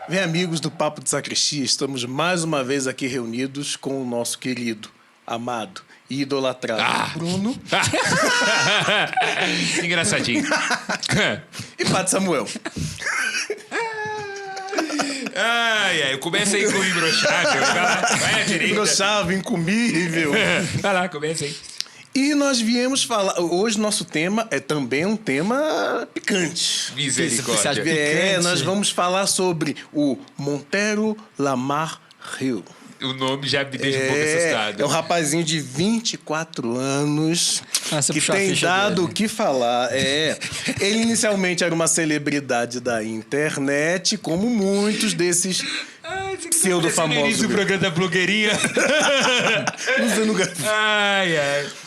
Bem, amigos do Papo de Sacristia, estamos mais uma vez aqui reunidos com o nosso querido, amado e idolatrado Bruno Engraçadinho. e Padre Samuel. Ai, começa aí com o imbrochável. Vai à direita. Engrossava, incomível. Vai lá, começa aí. E nós viemos falar... Hoje nosso tema é também um tema picante. Misericórdia. Nós vamos falar sobre o Montero Lamar Hill. O nome já me deixa um pouco assustado. É um rapazinho de 24 anos você que puxou a tem ficha dado dele. o que falar. Ele inicialmente era uma celebridade da internet, como muitos desses pseudo-famosos. Isso, o programa da blogueirinha. Usando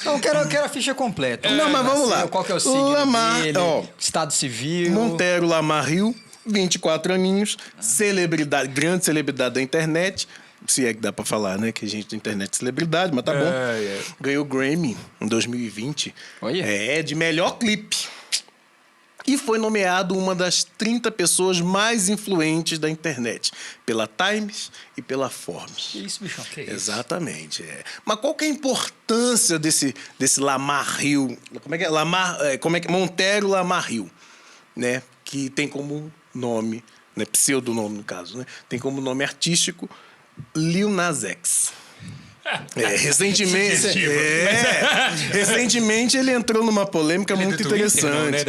Não, eu quero a ficha completa. Não, mas vamos lá. Qual que é o signo Lamar, dele, ó, estado civil. Montero Lamar Hill, 24 aninhos, celebridade, grande celebridade da internet. Se é que dá pra falar, né? Que a gente da internet é celebridade, mas tá bom. Ganhou o Grammy em 2020. Olha. De melhor clipe. E foi nomeado uma das 30 pessoas mais influentes da internet. Pela Times e pela Forbes. Que isso, bichão? Que isso? Exatamente. Mas qual que é a importância desse Lamar Hill? Montero Lamar Hill, né? Que tem como nome, né? Pseudonome no caso, né? Tem como nome artístico Lil Nas X. Recentemente ele entrou numa polêmica Ele é muito do Twitter, interessante. não, né?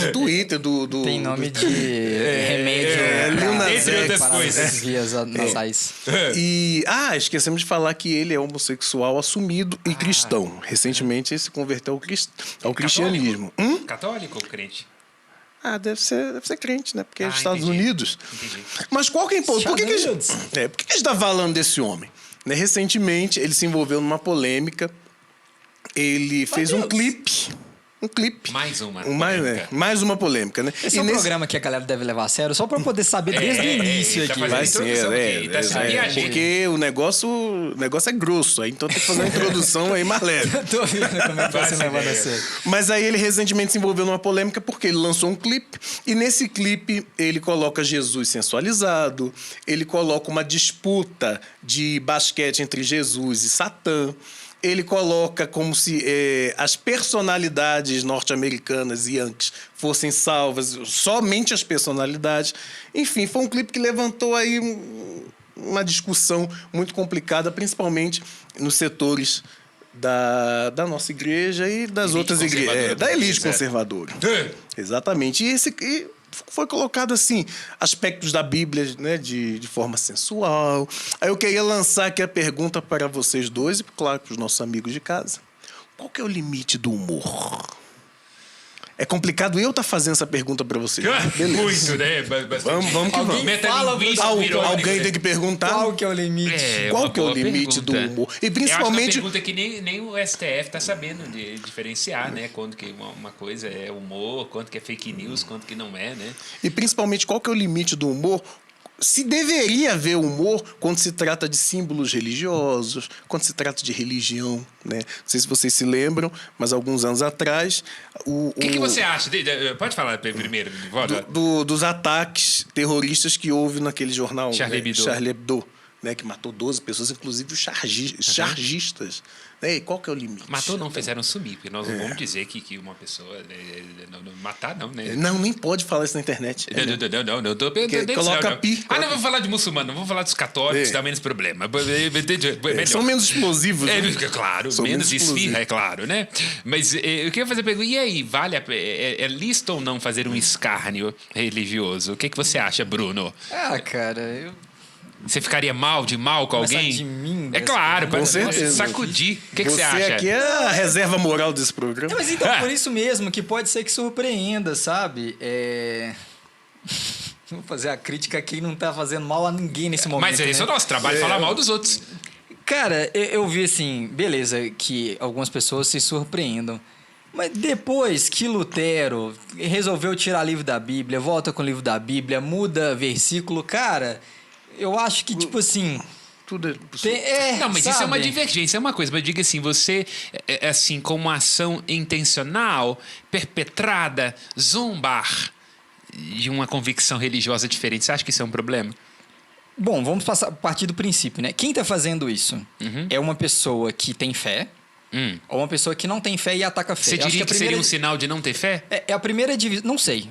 De Twitter, Tem nome de remédio. Lil Nas Entre X. outras coisas. Vias nasais. E esquecemos de falar que ele é homossexual assumido e cristão. Recentemente ele se converteu ao cristianismo. Católico ou crente? Deve ser crente, né? Porque é dos Estados Entendi. Unidos. Entendi. Mas qual que é a importância? Por que a Estados gente está falando desse homem? Né? Recentemente, ele se envolveu numa polêmica. Ele fez um clipe. Mais uma Mais uma polêmica, né? Esse é um programa que a galera deve levar a sério, só pra eu poder saber desde o início tá aqui. fazendo Vai introdução aqui, tá se viajando. porque o negócio é grosso, aí então tem que fazer uma introdução aí mais leve. Eu tô vendo como é que tá se levando a sério. Mas aí ele recentemente se envolveu numa polêmica porque ele lançou um clipe e nesse clipe ele coloca Jesus sensualizado, ele coloca uma disputa de basquete entre Jesus e Satã. Ele coloca como se as personalidades norte-americanas e yankees fossem salvas, somente as personalidades. Enfim, foi um clipe que levantou aí uma discussão muito complicada, principalmente nos setores da nossa igreja e das outras igrejas. Da elite conservadora. Exatamente. E foi colocado assim, aspectos da Bíblia, né, de forma sensual. Aí eu queria lançar aqui a pergunta para vocês dois e, claro, para os nossos amigos de casa. Qual que é o limite do humor? É complicado eu estar fazendo essa pergunta para vocês. Beleza. Muito, né? Vamos que vamos. Alguém tem que perguntar. Qual que é o limite? Qual que é o limite do humor? E principalmente... É uma pergunta que nem o STF tá sabendo de diferenciar, né? Quando que uma coisa é humor, quanto que é fake news, quanto que não é, né? E principalmente, qual que é o limite do humor? Se deveria haver humor quando se trata de símbolos religiosos, quando se trata de religião, né? Não sei se vocês se lembram, mas alguns anos atrás... O que você acha? Pode falar primeiro, dos ataques terroristas que houve naquele jornal Charlie Hebdo, né? Que matou 12 pessoas, inclusive os chargistas. Né? E qual que é o limite? Matou não, fizeram sumir, porque nós não vamos dizer que uma pessoa... matar não, né? Não, nem pode falar isso na internet. Não, eu tô pensando coloca pi. Não vou falar de muçulmano, não vou falar dos católicos, dá menos problema. São menos explosivos. É, né? claro, São menos menos esfirra, é claro, né? Mas eu queria fazer a pergunta, e aí, é lícito ou não fazer um escárnio religioso? O que você acha, Bruno? Cara, Você ficaria mal com alguém? De mim, é claro, com certeza. Sacudir. O que você acha? Você aqui é a reserva moral desse programa. Mas então, por isso mesmo, que pode ser que surpreenda, sabe? Vou fazer a crítica a quem não tá fazendo mal a ninguém nesse momento. Mas esse é o nosso trabalho, falar mal dos outros. Cara, eu vi assim, beleza, que algumas pessoas se surpreendam. Mas depois que Lutero resolveu tirar livro da Bíblia, volta com o livro da Bíblia, muda versículo, cara, eu acho que, tipo assim... Tudo é possível. Não, mas sabe? isso é uma divergência, é uma coisa. Mas diga assim, você, assim, com uma ação intencional, perpetrada, zombar de uma convicção religiosa diferente. Você acha que isso é um problema? Bom, vamos partir do princípio, né? Quem tá fazendo isso é uma pessoa que tem fé ou uma pessoa que não tem fé e ataca a fé? Você Eu acho diria a que seria um sinal de não ter fé? É a primeira divisão. Não sei.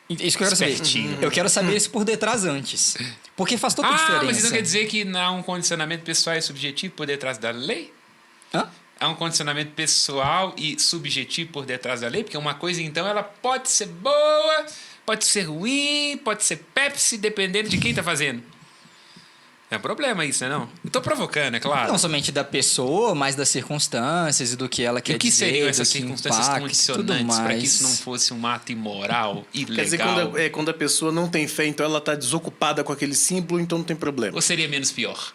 Isso que eu quero Espertinho. saber. Eu quero saber isso por detrás antes. Porque faz toda a diferença. Mas então quer dizer que não há um condicionamento pessoal e subjetivo por detrás da lei? Hã? Há um condicionamento pessoal e subjetivo por detrás da lei? Porque uma coisa, então, ela pode ser boa, pode ser ruim, pode ser Pepsi, dependendo de quem está fazendo. É um problema isso, né? Não? Eu tô provocando, é claro. Não somente da pessoa, mas das circunstâncias e do que ela quer E o que dizer. seriam essas do que circunstâncias impacta, condicionantes para que mais. isso não fosse um ato imoral, ilegal? Quer dizer, quando a pessoa não tem fé, então ela está desocupada com aquele símbolo, então não tem problema. Ou seria menos pior?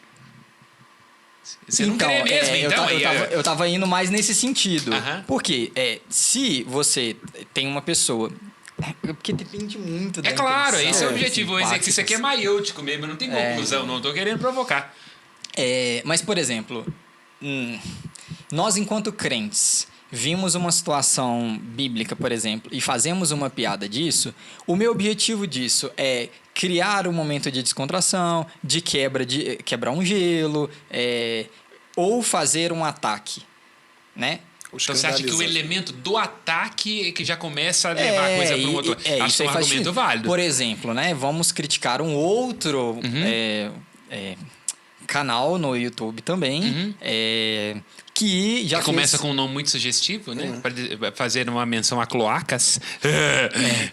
Você não Então, crê mesmo, então? eu tava indo mais nesse sentido. Aham. Porque se você tem uma pessoa. Porque depende muito da É claro, intenção, esse é o dos objetivo. Vou dizer que isso aqui é impactos. maiútico mesmo, não tem conclusão, não tô querendo provocar. Mas, por exemplo, nós, enquanto crentes, vimos uma situação bíblica, por exemplo, e fazemos uma piada disso, o meu objetivo disso é criar um momento de descontração, de quebrar um gelo, ou fazer um ataque, né? Então você acha que o elemento do ataque é que já começa a levar a coisa para um outro... isso Acho que é aí um faz argumento sentido. válido. Por exemplo, né? Vamos criticar um outro canal no YouTube também, que já Que começa fez, com um nome muito sugestivo, né? Para fazer uma menção a cloacas.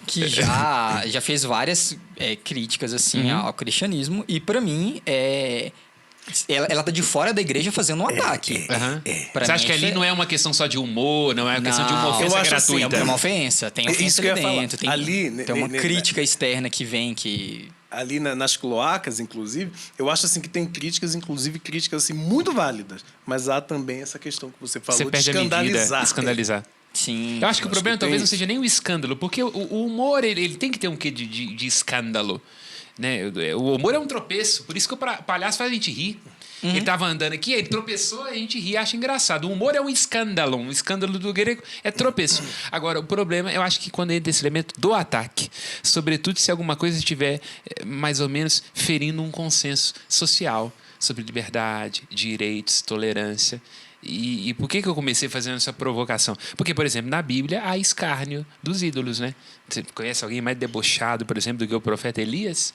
que já fez várias críticas assim ao cristianismo, e para mim ela tá de fora da igreja fazendo um ataque. Aham. Pra Você mim, acha que ali isso não é uma questão só de humor, não é uma questão de uma Não, ofensa eu acho assim, gratuita? é uma ofensa, tem ofensa Isso que eu ali ia falar. dentro, tem, Ali, tem uma né, crítica externa que vem que... Ali nas cloacas, inclusive, eu acho assim que tem críticas, inclusive críticas assim, muito válidas. Mas há também essa questão que você falou Você de perde a medida, escandalizar. escandalizar. Sim. Eu acho que o problema que talvez tem não seja nem o escândalo, porque o humor ele tem que ter um quê de escândalo. Né? O humor é um tropeço, por isso que o palhaço faz a gente rir. Ele estava andando aqui, ele tropeçou, a gente ri, acha engraçado. O humor é um escândalo do grego é tropeço. Agora, o problema, eu acho que quando entra esse elemento do ataque, sobretudo se alguma coisa estiver mais ou menos ferindo um consenso social sobre liberdade, direitos, tolerância. E por que eu comecei fazendo essa provocação? Porque, por exemplo, na Bíblia há escárnio dos ídolos, né? Você conhece alguém mais debochado, por exemplo, do que o profeta Elias?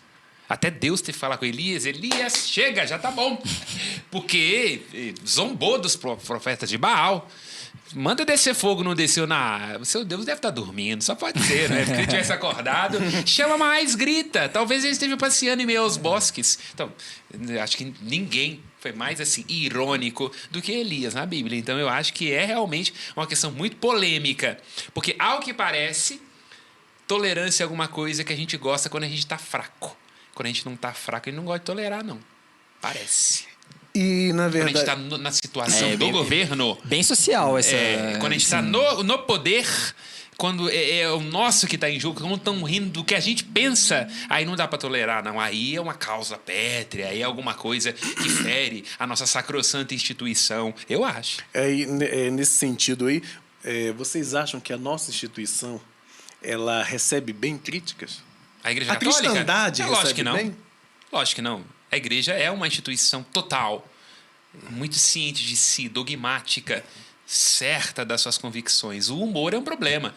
Até Deus teve que falar com Elias, chega, já tá bom. Porque zombou dos profetas de Baal. Manda descer fogo, não desceu na... O seu Deus deve estar dormindo, só pode ser, né? Se ele tivesse acordado, chama mais, grita. Talvez ele esteja passeando em meio aos bosques. Então, acho que ninguém foi mais assim irônico do que Elias na Bíblia. Então, eu acho que é realmente uma questão muito polêmica. Porque, ao que parece, tolerância é alguma coisa que a gente gosta quando a gente está fraco. Quando a gente não tá fraco, a gente não gosta de tolerar, não. Parece. E, na verdade... Quando a gente tá na situação do governo... Bem social essa... quando a gente tá no poder, quando é o nosso que tá em jogo, quando estão rindo do que a gente pensa, aí não dá para tolerar, não. Aí é uma causa pétrea, aí é alguma coisa que fere a nossa sacrossanta instituição. Eu acho. Nesse sentido aí, vocês acham que a nossa instituição ela recebe bem críticas? A Igreja A Católica? cristandade lógico recebe que não. bem? Lógico que não. A igreja é uma instituição total, muito ciente de si, dogmática, certa das suas convicções. O humor é um problema.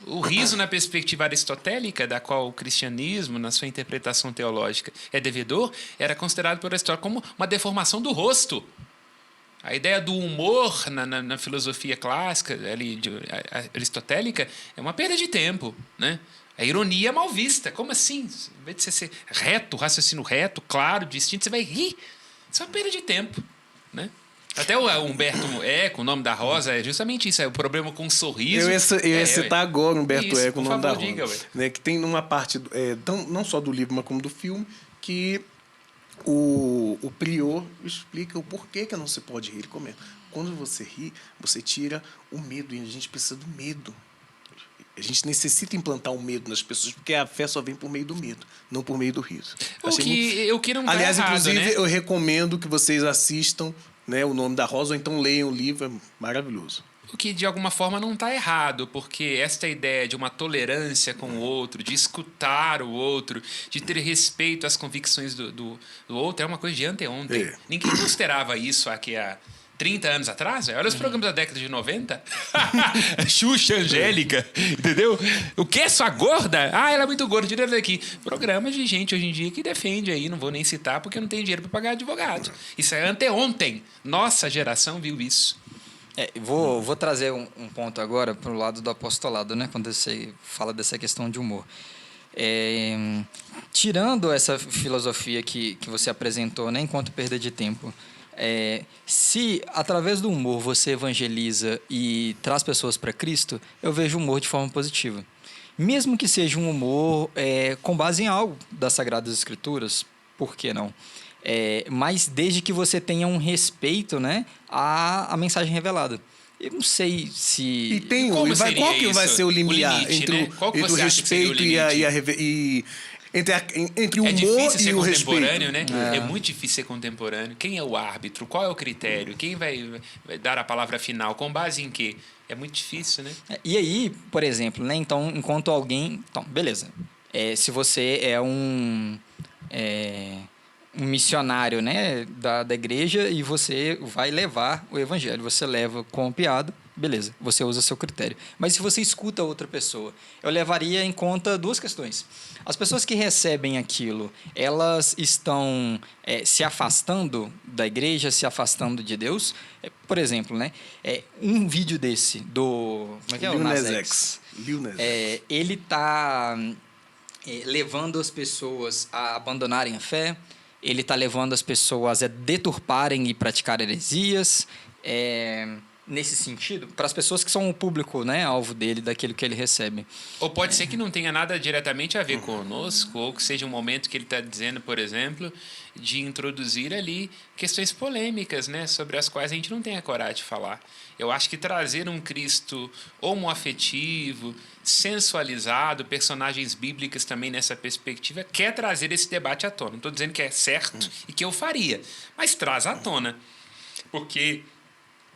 O riso, na perspectiva aristotélica, da qual o cristianismo, na sua interpretação teológica, é devedor, era considerado por Aristóteles como uma deformação do rosto. A ideia do humor na filosofia clássica, aristotélica, é uma perda de tempo, né? A ironia é mal vista. Como assim? Em vez de você ser reto, raciocínio reto, claro, distinto, você vai rir. Isso é uma perda de tempo, né? Até o Humberto Eco, o nome da Rosa, é justamente isso. É o problema com o sorriso. Eu ia citar agora o Humberto Eco, o nome da Rosa. Diga, né, que tem numa parte, não só do livro, mas como do filme, que o prior explica o porquê que não se pode rir. Ele comenta. Quando você ri, você tira o medo. E a gente precisa do medo. A gente necessita implantar o medo nas pessoas, porque a fé só vem por meio do medo, não por meio do riso. O que não tá Aliás, errado, inclusive, né? eu recomendo que vocês assistam, né, O Nome da Rosa, ou então leiam o livro, é maravilhoso. O que, de alguma forma, não está errado, porque esta ideia de uma tolerância com o outro, de escutar o outro, de ter respeito às convicções do outro, é uma coisa de anteontem. É. Ninguém considerava isso aqui há 30 anos atrás. Olha os programas da década de 90. Xuxa, Angélica, entendeu? O que? Sua gorda? Ah, ela é muito gorda, tira daqui. Programas de gente hoje em dia que defende aí, não vou nem citar porque não tem dinheiro para pagar advogado. Isso é anteontem. Nossa geração viu isso. Vou trazer um ponto agora para o lado do apostolado, né? Quando você fala dessa questão de humor. Tirando essa filosofia que você apresentou, né, enquanto perda de tempo, se através do humor você evangeliza e traz pessoas para Cristo, eu vejo o humor de forma positiva. Mesmo que seja um humor com base em algo das Sagradas Escrituras, por que não? Mas desde que você tenha um respeito, né, à mensagem revelada. Eu não sei se... E qual que vai ser o limiar entre o respeito entre o humor e o respeito? Né? É muito difícil ser contemporâneo. Quem é o árbitro? Qual é o critério? Quem vai dar a palavra final? Com base em quê? É muito difícil, né? E aí, por exemplo, né? Então, enquanto alguém... Então, beleza. Se você é um missionário, né, da igreja e você vai levar o evangelho, você leva com piada, beleza, você usa seu critério. Mas se você escuta outra pessoa, eu levaria em conta duas questões. As pessoas que recebem aquilo, elas estão se afastando da igreja, se afastando de Deus. Por exemplo, né, um vídeo desse do... Como é que é? Lil Nas X. Ele está levando as pessoas a abandonarem a fé, ele está levando as pessoas a deturparem e praticar heresias, nesse sentido, para as pessoas que são o público, né, alvo dele, daquilo que ele recebe. Ou pode ser que não tenha nada diretamente a ver conosco, ou que seja um momento que ele está dizendo, por exemplo, de introduzir ali questões polêmicas, né, sobre as quais a gente não tem a coragem de falar. Eu acho que trazer um Cristo homoafetivo, sensualizado, personagens bíblicas também nessa perspectiva, quer trazer esse debate à tona. Não estou dizendo que é certo e que eu faria, mas traz à tona. Porque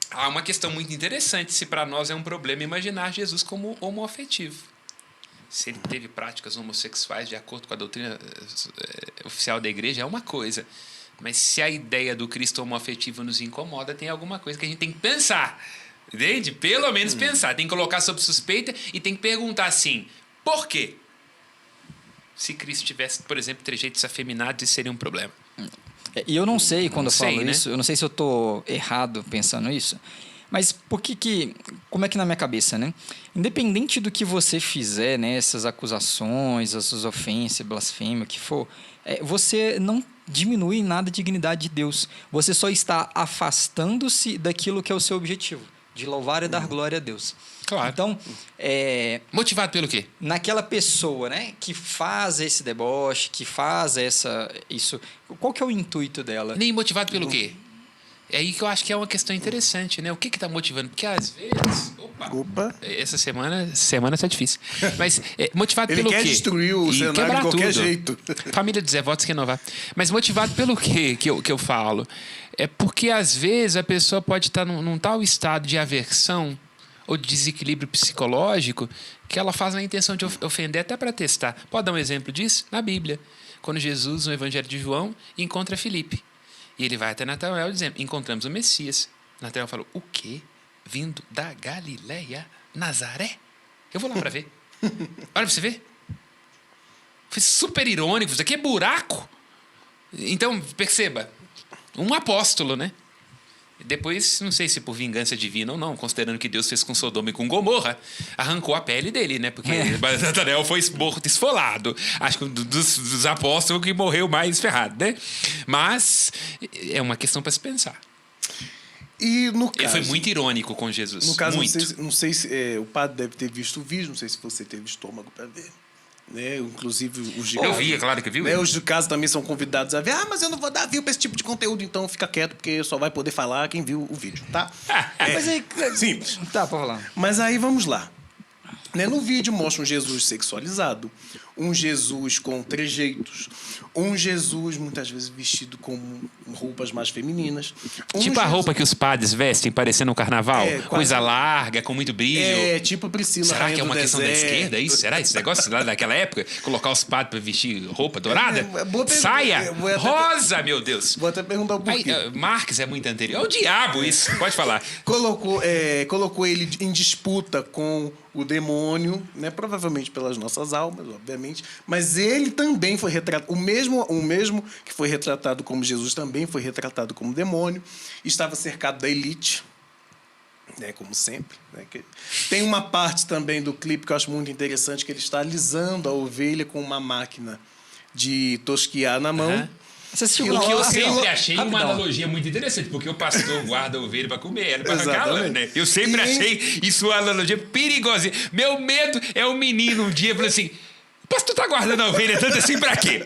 há uma questão muito interessante, se para nós é um problema imaginar Jesus como homoafetivo. Se ele teve práticas homossexuais de acordo com a doutrina oficial da igreja, é uma coisa. Mas se a ideia do Cristo homoafetivo nos incomoda, tem alguma coisa que a gente tem que pensar. Entende? Pelo menos pensar. Tem que colocar sob suspeita e tem que perguntar assim, por quê? Se Cristo tivesse, por exemplo, trejeitos afeminados, isso seria um problema. E eu não sei quando eu falo né? isso, eu não sei se eu estou errado pensando isso, mas como é que na minha cabeça, né? Independente do que você fizer, né, essas acusações, essas ofensas, blasfêmia, o que for, você não diminui em nada a dignidade de Deus. Você só está afastando-se daquilo que é o seu objetivo, de louvar e dar glória a Deus. Claro. Então, motivado pelo quê? Naquela pessoa, né, que faz esse deboche, que faz isso, qual que é o intuito dela? Nem motivado pelo quê? É aí que eu acho que é uma questão interessante, né? O que está motivando? Porque às vezes... Opa! Essa semana está difícil. Mas motivado pelo quê? Ele quer destruir o cenário de qualquer jeito. Família de Zé Votos renovar. Mas motivado pelo quê que eu falo? É porque às vezes a pessoa pode estar num tal estado de aversão ou de desequilíbrio psicológico que ela faz na intenção de ofender até para testar. Pode dar um exemplo disso? Na Bíblia. Quando Jesus, no Evangelho de João, encontra Filipe. E ele vai até Natanael dizendo, encontramos o Messias. Natanael falou, o quê? Vindo da Galileia? Nazaré? Eu vou lá para ver. Olha para você ver. Foi super irônico. Isso aqui é buraco. Então, perceba. Um apóstolo, né? Depois, não sei se por vingança divina ou não, considerando que Deus fez com Sodoma e com Gomorra, arrancou a pele dele, né? Porque Natanael foi morto, esfolado. Acho que dos apóstolos que morreu mais ferrado, né? Mas é uma questão para se pensar. E no caso, ele foi muito irônico com Jesus. No caso, muito. não sei se o padre deve ter visto o vídeo, não sei se você teve estômago para ver. Né? Inclusive os de casa. Eu vi, é claro que viu. Né? Os de casa também são convidados a ver. Mas eu não vou dar view pra esse tipo de conteúdo, então fica quieto, porque só vai poder falar quem viu o vídeo, tá? Mas aí, simples. Tá, pode falar. Mas aí vamos lá. Né? No vídeo mostra um Jesus sexualizado, um Jesus com trejeitos, um Jesus muitas vezes vestido com roupas mais femininas. Tipo a roupa que os padres vestem, parecendo um carnaval? Coisa larga, com muito brilho. Tipo Priscila. Será que é uma questão da esquerda isso? Será esse negócio lá daquela época? Colocar os padres para vestir roupa dourada? Saia! Rosa, meu Deus! Vou até perguntar o porquê. Marx é muito anterior. É o diabo isso, pode falar. Colocou ele em disputa com o demônio, né? Provavelmente pelas nossas almas, obviamente. Mas ele também foi retratado. O mesmo que foi retratado como Jesus também foi retratado como demônio. Estava cercado da elite, né? Como sempre. Né? Tem uma parte também do clipe que eu acho muito interessante, que ele está alisando a ovelha com uma máquina de tosquiar na mão. Uhum. O que eu sempre achei uma analogia muito interessante, porque o pastor guarda a ovelha para comer ela, para arrancar lã, né? Eu sempre achei isso uma analogia perigosa. Meu medo é o menino um dia falando assim: o pastor tá guardando a ovelha tanto assim pra quê?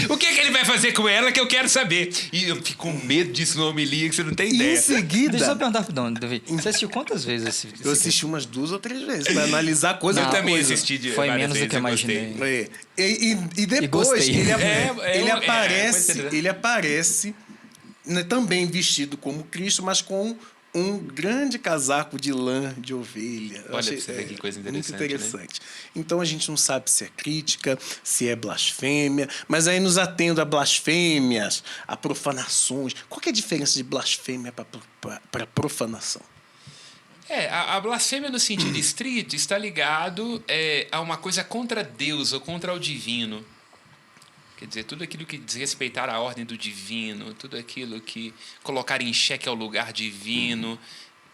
O que ele vai fazer com ela que eu quero saber? E eu fico com medo disso no homilia, que você não tem ideia. Em seguida... Deixa eu só perguntar pro Dom, Davi. Você assistiu quantas vezes esse Eu assisti umas 2 ou 3 vezes, pra analisar coisa. Eu também assisti de Foi várias menos do que eu vezes, imaginei. E depois ele é, aparece né, também vestido como Cristo, mas com um grande casaco de lã de ovelha. Olha, pra você ver que coisa interessante. Muito interessante. Né? Então a gente não sabe se é crítica, se é blasfêmia, mas aí nos atendo a blasfêmias, a profanações. Qual que é a diferença de blasfêmia para profanação? A blasfêmia no sentido estrito está ligado a uma coisa contra Deus ou contra o divino. Quer dizer, tudo aquilo que desrespeitar a ordem do divino, tudo aquilo que colocar em xeque ao lugar divino.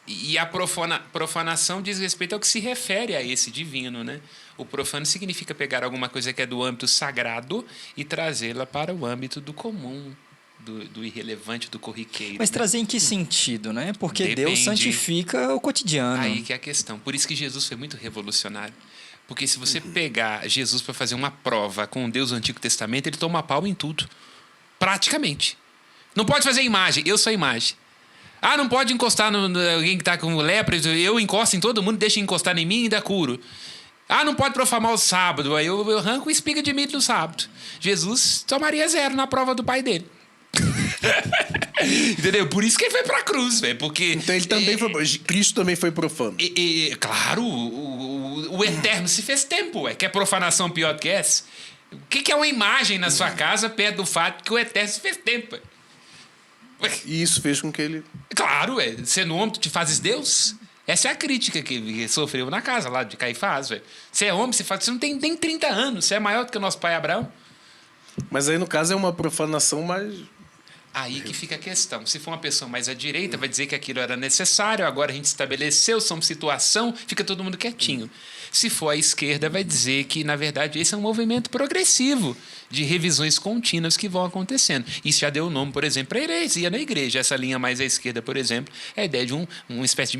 E a profanação diz respeito ao que se refere a esse divino, né? O profano significa pegar alguma coisa que é do âmbito sagrado e trazê-la para o âmbito do comum, do irrelevante, do corriqueiro. Mas né? trazer em que sentido, né? Porque Depende. Deus santifica o cotidiano. Aí que é a questão. Por isso que Jesus foi muito revolucionário. Porque se você pegar Jesus para fazer uma prova com Deus do Antigo Testamento, ele toma pau em tudo. Praticamente. Não pode fazer imagem. Eu sou a imagem. Ah, não pode encostar no alguém que está com lepra. Eu encosto em todo mundo, deixa encostar em mim e ainda curo. Ah, não pode profanar o sábado. Aí eu arranco espiga de milho no sábado. Jesus tomaria 0 na prova do pai dele. Entendeu? Por isso que ele foi pra cruz, velho. Porque então ele também Cristo também foi profano. Claro, o eterno se fez tempo, ué. Quer profanação pior do que essa? O que é uma imagem na sua casa perto do fato que o eterno se fez tempo? E isso fez com que ele... Claro, sendo homem, tu te fazes Deus? Essa é a crítica que ele sofreu na casa lá de Caifás, velho. Você é homem, você não tem nem 30 anos, você é maior do que o nosso pai Abraão. Mas aí, no caso, é uma profanação mais... Aí que fica a questão. Se for uma pessoa mais à direita, vai dizer que aquilo era necessário, agora a gente estabeleceu, somos situação, fica todo mundo quietinho. Se for à esquerda, vai dizer que, na verdade, esse é um movimento progressivo de revisões contínuas que vão acontecendo. Isso já deu o nome, por exemplo, para a heresia na igreja. Essa linha mais à esquerda, por exemplo, é a ideia de uma espécie de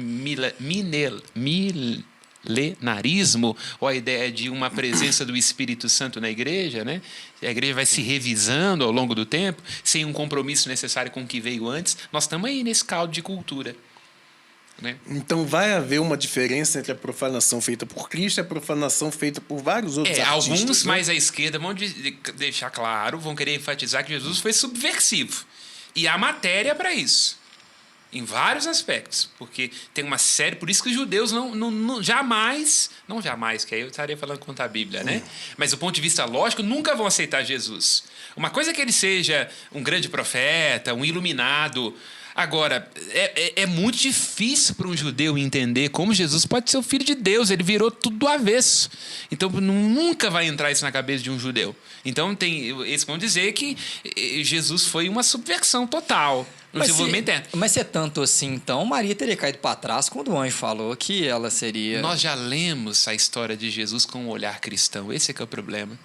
milenarismo, ou a ideia de uma presença do Espírito Santo na igreja, né? A igreja vai se revisando ao longo do tempo, sem um compromisso necessário com o que veio antes. Nós estamos aí nesse caldo de cultura. Né? Então vai haver uma diferença entre a profanação feita por Cristo e a profanação feita por vários outros artistas. Alguns né? mais à esquerda vão deixar claro, vão querer enfatizar que Jesus foi subversivo. E há matéria para isso. Em vários aspectos, porque tem uma série... Por isso que os judeus jamais... Não jamais, que aí eu estaria falando contra a Bíblia, né? Mas do ponto de vista lógico, nunca vão aceitar Jesus. Uma coisa é que ele seja um grande profeta, um iluminado. Agora, é muito difícil para um judeu entender como Jesus pode ser o filho de Deus. Ele virou tudo do avesso. Então, nunca vai entrar isso na cabeça de um judeu. Então, eles vão dizer que Jesus foi uma subversão total. Mas se é tanto assim, então, Maria teria caído para trás quando o anjo falou que ela seria... Nós já lemos a história de Jesus com um olhar cristão. Esse é que é o problema.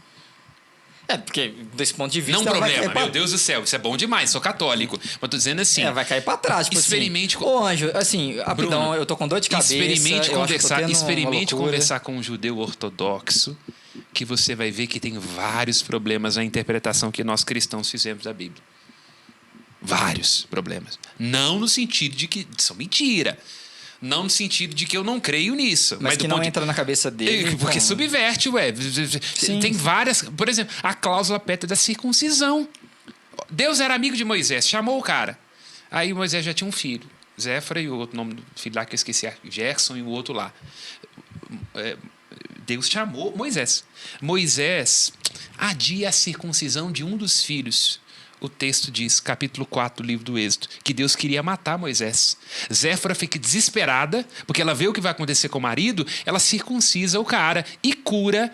Porque desse ponto de vista... Não problema, meu Deus do céu, isso é bom demais, sou católico. Mas tô dizendo assim... vai cair para trás, tipo experimente assim... Ô, anjo, assim, rapidão, Bruno, eu tô com dor de cabeça... Experimente conversar com um judeu ortodoxo, que você vai ver que tem vários problemas na interpretação que nós cristãos fizemos da Bíblia. Vários problemas. Não no sentido de que são mentira. Não no sentido de que eu não creio nisso. Mas que do não ponto de- entra na cabeça dele. Porque então- subverte, ué. Sim. Tem várias... Por exemplo, a cláusula pétrea da circuncisão. Deus era amigo de Moisés, chamou o cara. Aí Moisés já tinha um filho. Zéfora e o outro nome do filho lá que eu esqueci, Gerson e o outro lá. Deus chamou Moisés. Moisés adia a circuncisão de um dos filhos. O texto diz, capítulo 4 do livro do Êxodo, que Deus queria matar Moisés. Zéfora fica desesperada, porque ela vê o que vai acontecer com o marido, ela circuncisa o cara e cura,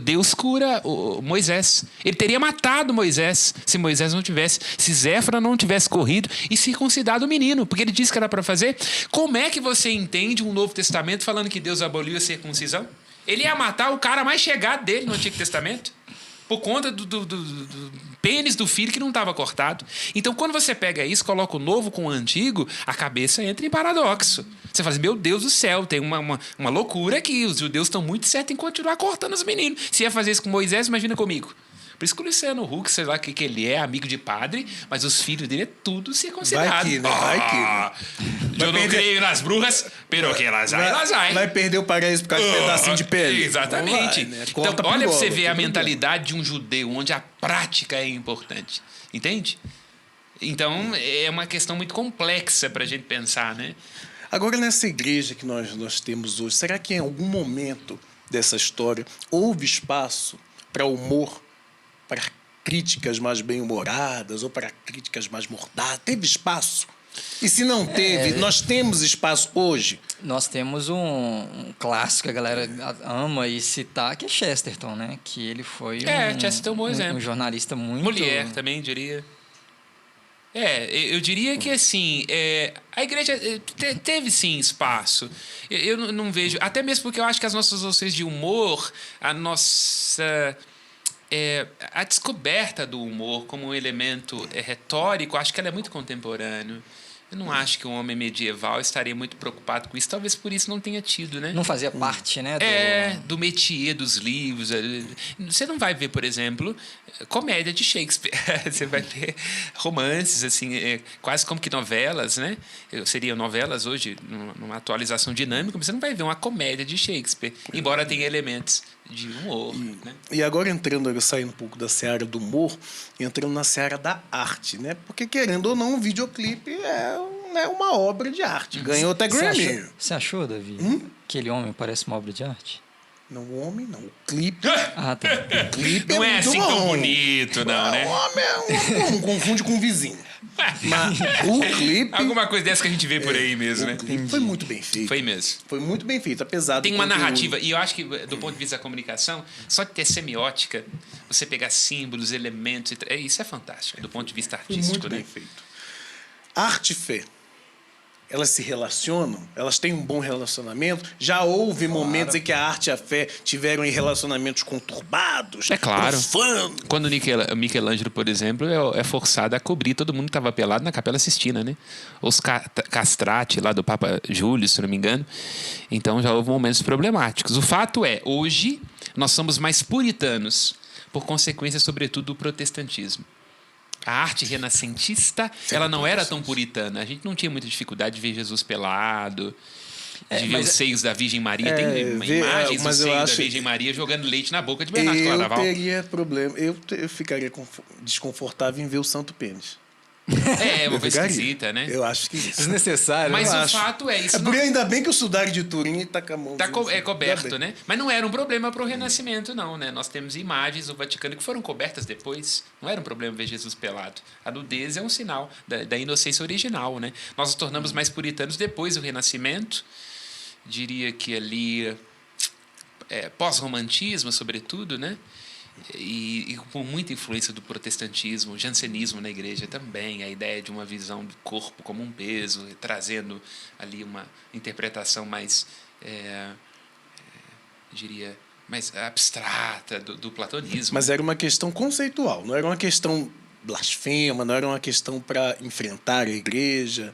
Deus cura Moisés. Ele teria matado Moisés se Zéfora não tivesse corrido e circuncidado o menino, porque ele disse que era para fazer. Como é que você entende um Novo Testamento falando que Deus aboliu a circuncisão? Ele ia matar o cara mais chegado dele no Antigo Testamento. Por conta do pênis do filho que não estava cortado. Então, quando você pega isso, coloca o novo com o antigo, a cabeça entra em paradoxo. Você fala assim, meu Deus do céu, tem uma loucura aqui. Os judeus estão muito certos em continuar cortando os meninos. Se ia fazer isso com Moisés, imagina comigo. Por isso que o Luciano Huck, sei lá o que ele é, amigo de padre, mas os filhos dele é tudo circuncidado. Vai que, né? Vai que. Eu não creio nas bruxas, pero que elas vai. Vai perder o paraíso por causa de um pedacinho de pele. Exatamente. Não vai, né? Então, Corta olha pro pra você golo, ver a tudo mentalidade de um judeu, onde a prática é importante. Entende? Então, é uma questão muito complexa pra gente pensar, né? Agora, nessa igreja que nós temos hoje, será que em algum momento dessa história houve espaço para humor, para críticas mais bem-humoradas ou para críticas mais mordadas? Teve espaço? E se não teve, nós temos espaço hoje? Nós temos um clássico que a galera ama e citar, que é Chesterton, né? Que ele foi Chesterton é um bom exemplo. um jornalista muito... Mulher também, diria. Eu diria que, assim, a igreja teve, sim, espaço. Eu não vejo... Até mesmo porque eu acho que as nossas noções de humor, a nossa... a descoberta do humor como um elemento retórico, acho que ela é muito contemporâneo. Eu não acho que um homem medieval estaria muito preocupado com isso. Talvez por isso não tenha tido, né? Não fazia parte, né? Do métier dos livros. Você não vai ver, por exemplo, comédia de Shakespeare. Você vai ver romances, assim, quase como que novelas, né? Seriam novelas hoje, numa atualização dinâmica, mas você não vai ver uma comédia de Shakespeare, embora tenha elementos de humor. Né? E agora saindo um pouco da seara do humor, entrando na seara da arte, né? Porque, querendo ou não, um videoclipe é uma obra de arte. Ganhou até Grammy. Você achou, Davi? Aquele homem parece uma obra de arte? Não, o homem não. O clipe. Ah, tá. O clipe Não é muito assim bom. tão bonito, não, né? O homem não confunde com o vizinho. Mas o clipe. Alguma coisa dessa que a gente vê por aí mesmo, né? O clipe foi muito bem feito. Foi mesmo. Foi muito bem feito, apesar Tem do uma conteúdo. narrativa, e eu acho que, do ponto de vista da comunicação, só de ter semiótica, você pegar símbolos, elementos, isso é fantástico, do ponto de vista Foi artístico, muito né? bem feito. Arte e fé. Elas se relacionam, elas têm um bom relacionamento. Já houve momentos em que a arte e a fé tiveram em relacionamentos conturbados, É claro. profanos. Quando Michelangelo, por exemplo, é forçado a cobrir todo mundo que estava pelado na Capela Sistina, né? Os castrati lá do Papa Júlio, se não me engano. Então já houve momentos problemáticos. O fato é, hoje nós somos mais puritanos, por consequência, sobretudo, do protestantismo. A arte renascentista, ela não era tão puritana. A gente não tinha muita dificuldade de ver Jesus pelado, de ver os seios da Virgem Maria. Tem imagens do seio da Virgem Maria jogando leite na boca de Bernardo Claraval. Eu teria problema. Eu ficaria desconfortável em ver o Santo Pênis. Uma coisa esquisita, né? Eu acho que isso. Desnecessário. Mas né? o fato é isso. Ainda bem que o Sudário de Turim está com a mão. Coberto, né? Mas não era um problema para o Renascimento, não, né? Nós temos imagens do Vaticano que foram cobertas depois. Não era um problema ver Jesus pelado. A nudez é um sinal da inocência original, né? Nós nos tornamos mais puritanos depois do Renascimento. Diria que ali pós-romantismo, sobretudo, né? E com muita influência do protestantismo, jansenismo na igreja também, a ideia de uma visão do corpo como um peso, trazendo ali uma interpretação mais, diria, mais abstrata do platonismo. Mas era uma questão conceitual, não era uma questão blasfema, não era uma questão para enfrentar a igreja.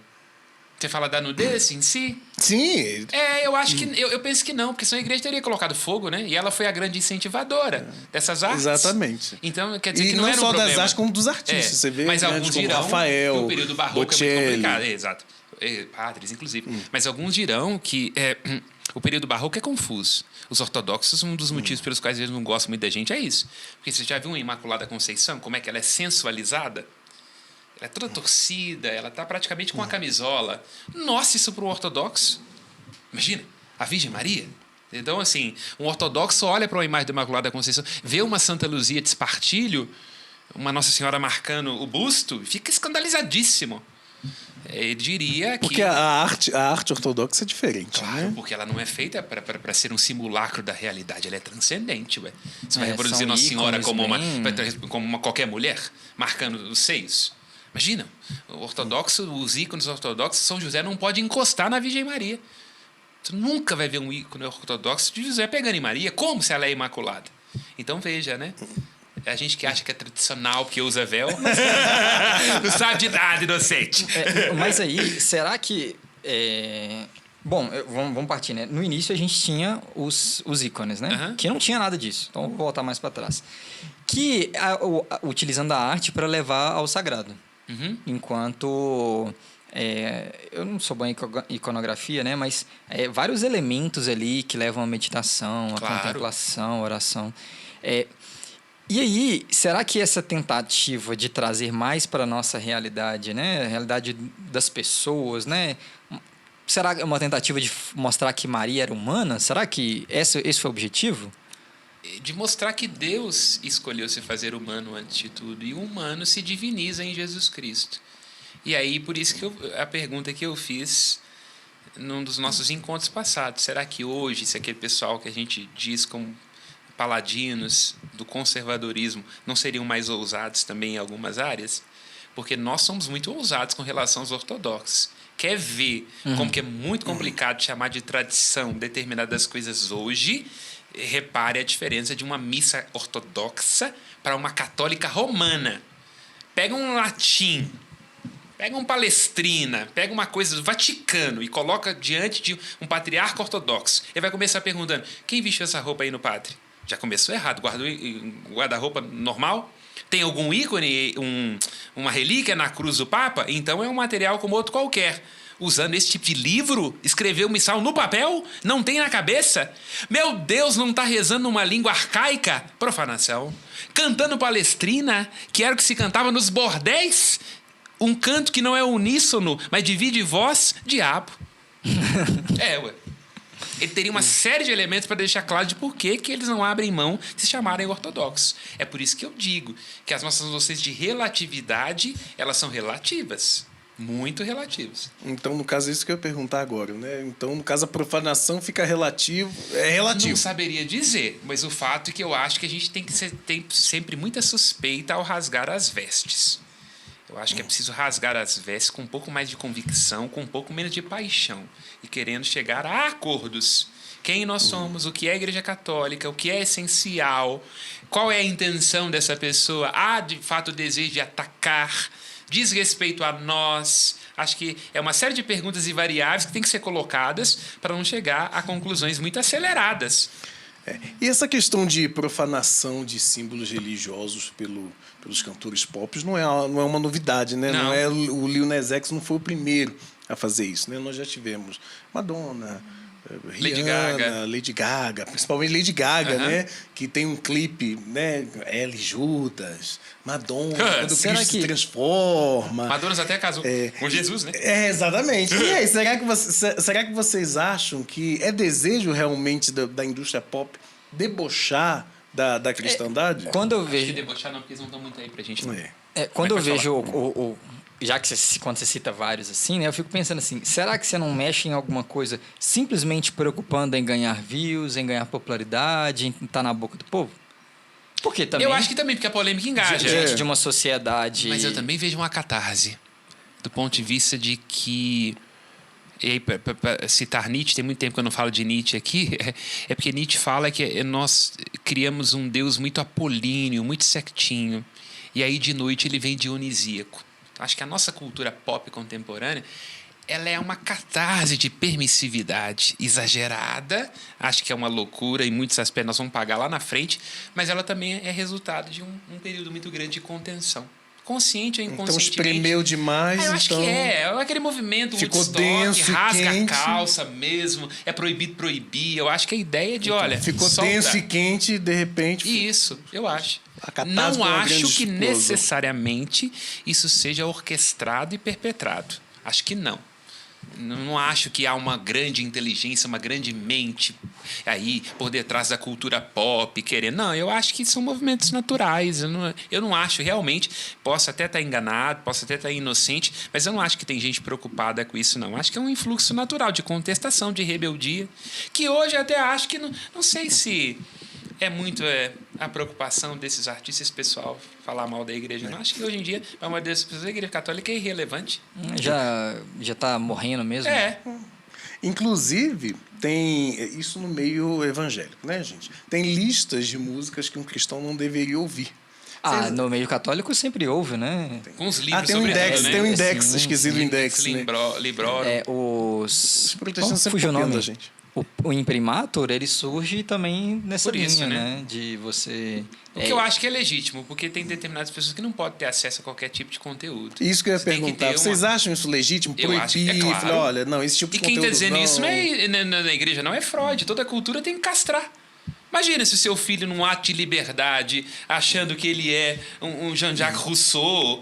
Você fala da nudez em si? Sim. Eu acho que eu penso que não, porque senão a igreja teria colocado fogo, né? E ela foi a grande incentivadora dessas artes. Exatamente. Então, quer dizer E que não não era um só problema. das artes, como dos artistas. Você vê mas grandes alguns como dirão Rafael, que o período barroco é muito Botticelli. complicado. Exato. padres, inclusive. Mas alguns dirão que o período barroco é confuso. Os ortodoxos, um dos motivos pelos quais eles não gostam muito da gente é isso. Porque você já viu uma Imaculada Conceição, como é que ela é sensualizada? Ela é toda torcida, ela está praticamente com a camisola. Nossa, isso para um ortodoxo. Imagina, a Virgem Maria. Então, assim, um ortodoxo olha para uma imagem da Imaculada Conceição, vê uma Santa Luzia de espartilho, uma Nossa Senhora marcando o busto, e fica escandalizadíssimo. Ele diria que... Porque a arte ortodoxa é diferente, Claro, né? porque ela não é feita para ser um simulacro da realidade, ela é transcendente. Ué. Você vai reproduzir são Nossa Senhora ícones como uma qualquer mulher, marcando os seios. Imagina, o ortodoxo, os ícones ortodoxos, São José não pode encostar na Virgem Maria. Você nunca vai ver um ícone ortodoxo de José pegando em Maria, como se ela é imaculada. Então veja, né? A gente que acha que é tradicional porque usa véu, não sabe de nada, inocente. Mas aí, será que... Bom, vamos partir, né? No início a gente tinha os ícones, né? Uhum. Que não tinha nada disso. Então, vou voltar mais para trás. Que utilizando a arte para levar ao sagrado. Uhum. Enquanto... eu não sou bom em iconografia, né? Mas vários elementos ali que levam à meditação, à Claro. contemplação, à oração. E aí, será que essa tentativa de trazer mais para a nossa realidade, né? A realidade das pessoas, né? Será que é uma tentativa de mostrar que Maria era humana? Será que esse foi o objetivo? De mostrar que Deus escolheu se fazer humano antes de tudo, e o humano se diviniza em Jesus Cristo. E aí, por isso que a pergunta que eu fiz num dos nossos encontros passados, será que hoje, se aquele pessoal que a gente diz como paladinos do conservadorismo não seriam mais ousados também em algumas áreas? Porque nós somos muito ousados com relação aos ortodoxos. Quer ver como que é muito complicado chamar de tradição determinadas coisas hoje? Repare a diferença de uma missa ortodoxa para uma católica romana. Pega um latim, pega um palestrina, pega uma coisa do Vaticano e coloca diante de um patriarca ortodoxo. Ele vai começar perguntando, quem vestiu essa roupa aí no padre? Já começou errado. Guardou guarda-roupa normal? Tem algum ícone, uma relíquia na cruz do Papa? Então é um material como outro qualquer. Usando esse tipo de livro, escreveu missal no papel? Não tem na cabeça? Meu Deus, não está rezando numa língua arcaica? Profanação. Cantando palestrina, que era o que se cantava nos bordéis? Um canto que não é uníssono, mas divide voz? Diabo. Ué. Ele teria uma série de elementos para deixar claro de por que eles não abrem mão de se chamarem ortodoxos. É por isso que eu digo que as nossas noções de relatividade, elas são relativas. Muito relativas. Então, no caso, é isso que eu ia perguntar agora, né? Então, no caso, a profanação fica relativo. É relativo. Não saberia dizer, mas o fato é que eu acho que a gente tem sempre muita suspeita ao rasgar as vestes. Eu acho que é preciso rasgar as vestes com um pouco mais de convicção, com um pouco menos de paixão e querendo chegar a acordos. Quem nós somos, o que é a Igreja Católica, o que é essencial, qual é a intenção dessa pessoa, há de fato o desejo de atacar, diz respeito a nós. Acho que é uma série de perguntas e variáveis que têm que ser colocadas para não chegar a conclusões muito aceleradas. E essa questão de profanação de símbolos religiosos pelos cantores pop não é uma novidade, né? Não. O Lil Nas X não foi o primeiro a fazer isso, né? Nós já tivemos Madonna, Rihanna, Lady Gaga, principalmente Lady Gaga, né? Que tem um clipe, né? Ela e Judas, Madonna, quando Será Cristo que- se transforma. Madonna até casou com Jesus, né? Exatamente. E aí, será que vocês acham que é desejo realmente da indústria pop debochar da cristandade? Quando eu Acho que vejo... debochar não, porque eles não estão muito aí pra gente. Não. Quando eu Mas pode vejo já que quando você cita vários assim, né? Eu fico pensando assim, será que você não mexe em alguma coisa simplesmente preocupando em ganhar views, em ganhar popularidade, em estar na boca do povo? Porque também... Eu acho que também, porque a polêmica engaja. diante de uma sociedade... Mas eu também vejo uma catarse. Do ponto de vista de que... E aí, para citar Nietzsche, tem muito tempo que eu não falo de Nietzsche aqui, é porque Nietzsche fala que nós criamos um Deus muito apolíneo, muito certinho, e aí de noite ele vem dionisíaco. Acho que a nossa cultura pop contemporânea, ela é uma catarse de permissividade exagerada, acho que é uma loucura, em muitos aspectos nós vamos pagar lá na frente, mas ela também é resultado de um período muito grande de contenção. consciente ou Então inconscientemente. espremeu demais, Eu acho então... que é aquele movimento Ficou Woodstock, denso e rasga quente. a calça mesmo, é proibido proibir. Eu acho que a ideia de, olha, Ficou solta. denso e quente e de repente... Isso, eu acho. A catarse Não foi uma acho grande que explosão. necessariamente isso seja orquestrado e perpetrado. Acho que não. Não acho que há uma grande inteligência, uma grande mente aí por detrás da cultura pop querendo. Não, eu acho que são movimentos naturais. Eu não acho realmente. Posso até estar enganado, posso até estar inocente, mas eu não acho que tem gente preocupada com isso, não. Acho que é um influxo natural de contestação, de rebeldia, que hoje até acho que não sei se é muito a preocupação desses artistas, pessoal, falar mal da igreja. Não acho que hoje em dia, para a maioria das pessoas, a igreja católica é irrelevante. Já tá morrendo mesmo? É. Inclusive, tem isso no meio evangélico, né, gente? Tem listas de músicas que um cristão não deveria ouvir. Vocês- No meio católico sempre houve, né? Com os livros tem um sobre index, tudo, né? tem um index, Sim, esqueci do index, né? Librório. Os protestantes sempre fugiu o copiam nome. da gente. O imprimatur, ele surge também nessa Por isso, linha, né? né? De você... O que eu acho que é legítimo, porque tem determinadas pessoas que não podem ter acesso a qualquer tipo de conteúdo. Isso que eu ia Você tem que perguntar. ter Vocês uma- acham isso legítimo? Eu acho que Proibir? é claro. Falar, olha, não, esse tipo de E quem conteúdo está dizendo não. isso não é na igreja, não é Freud. Toda cultura tem que castrar. Imagina se o seu filho, num ato de liberdade, achando que ele é um Jean-Jacques Rousseau,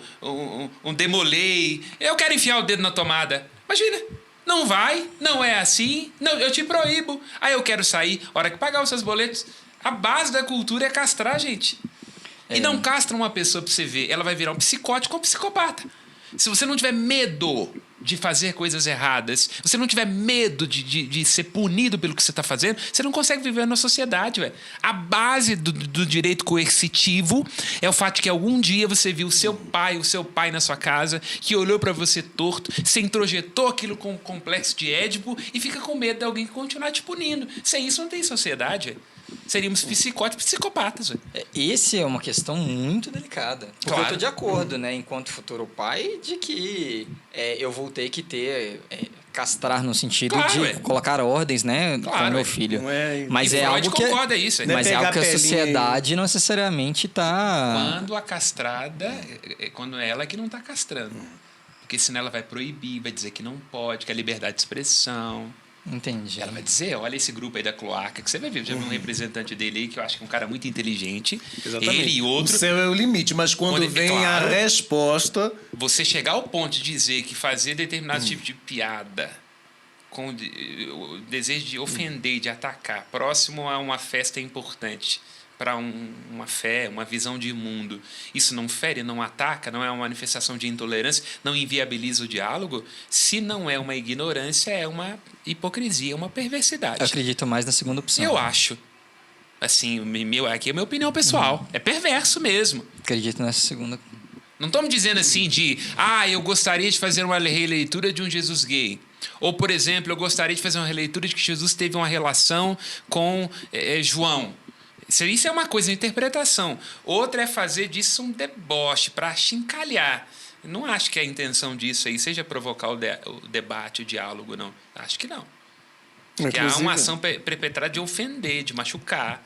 um Demolay. Eu quero enfiar o dedo na tomada. Imagina. Não vai, não é assim. Não, eu te proíbo. Aí eu quero sair. Hora que pagar os seus boletos. A base da cultura é castrar, gente. E não castra uma pessoa pra você ver. Ela vai virar um psicótico ou um psicopata. Se você não tiver medo de fazer coisas erradas, se você não tiver medo de ser punido pelo que você está fazendo, você não consegue viver na sociedade, velho. A base do direito coercitivo é o fato de que algum dia você viu o seu pai na sua casa, que olhou para você torto, você introjetou aquilo com o complexo de Édipo e fica com medo de alguém continuar te punindo. Sem isso não tem sociedade, velho. Seríamos psicóticos, psicopatas, velho. Esse é uma questão muito delicada. Porque Claro. eu tô de acordo, né, enquanto futuro pai, de que eu vou ter que ter... castrar no sentido Claro, de ué. colocar ordens, né, Claro, com ué. meu filho. Não é- Mas E é Freud algo que... concorda isso, velho. Não é Mas é pegar algo que a a pelinha sociedade não necessariamente tá... Quando a castrada, quando é ela que não está castrando. Porque senão ela vai proibir, vai dizer que não pode, que é liberdade de expressão. Entendi. Ela vai dizer, olha esse grupo aí da cloaca, que você vai ver, já vi um representante dele aí, que eu acho que é um cara muito inteligente. Exatamente. Ele e outro. O céu é o limite, mas quando vem claro, a resposta... você chegar ao ponto de dizer que fazer determinado tipo de piada com o desejo de ofender, de atacar, próximo a uma festa importante, para uma fé, uma visão de mundo, isso não fere, não ataca, não é uma manifestação de intolerância, não inviabiliza o diálogo? Se não é uma ignorância, é uma hipocrisia, é uma perversidade. Eu acredito mais na segunda opção. Eu acho. Assim, aqui é a minha opinião pessoal. É perverso mesmo. Acredito nessa segunda. Não estamos dizendo assim de... eu gostaria de fazer uma releitura de um Jesus gay. Ou, por exemplo, eu gostaria de fazer uma releitura de que Jesus teve uma relação com João. Isso é uma coisa, uma interpretação. Outra é fazer disso um deboche, para achincalhar. Não acho que a intenção disso aí seja provocar o debate, o diálogo, não. Acho que não. Que há uma ação perpetrada de ofender, de machucar.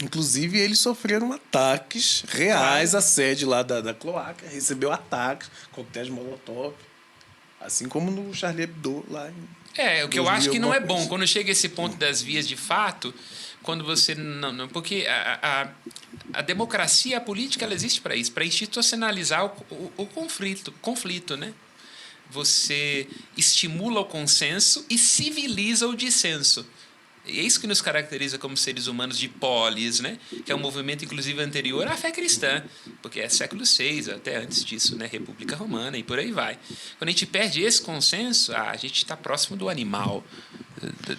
Inclusive, eles sofreram ataques reais. A sede lá da cloaca recebeu ataques, coquetéis Molotov. Assim como no Charlie Hebdo, lá em... O que eu acho que não é bom. coisa. Quando chega esse ponto das vias de fato, quando você não porque a democracia, a política, ela existe para isso, para institucionalizar o conflito, né? Você estimula o consenso e civiliza o dissenso. E é isso que nos caracteriza como seres humanos de polis, né? Que é um movimento, inclusive, anterior à fé cristã, porque é século VI, até antes disso, né? República Romana e por aí vai. Quando a gente perde esse consenso, a gente está próximo do animal,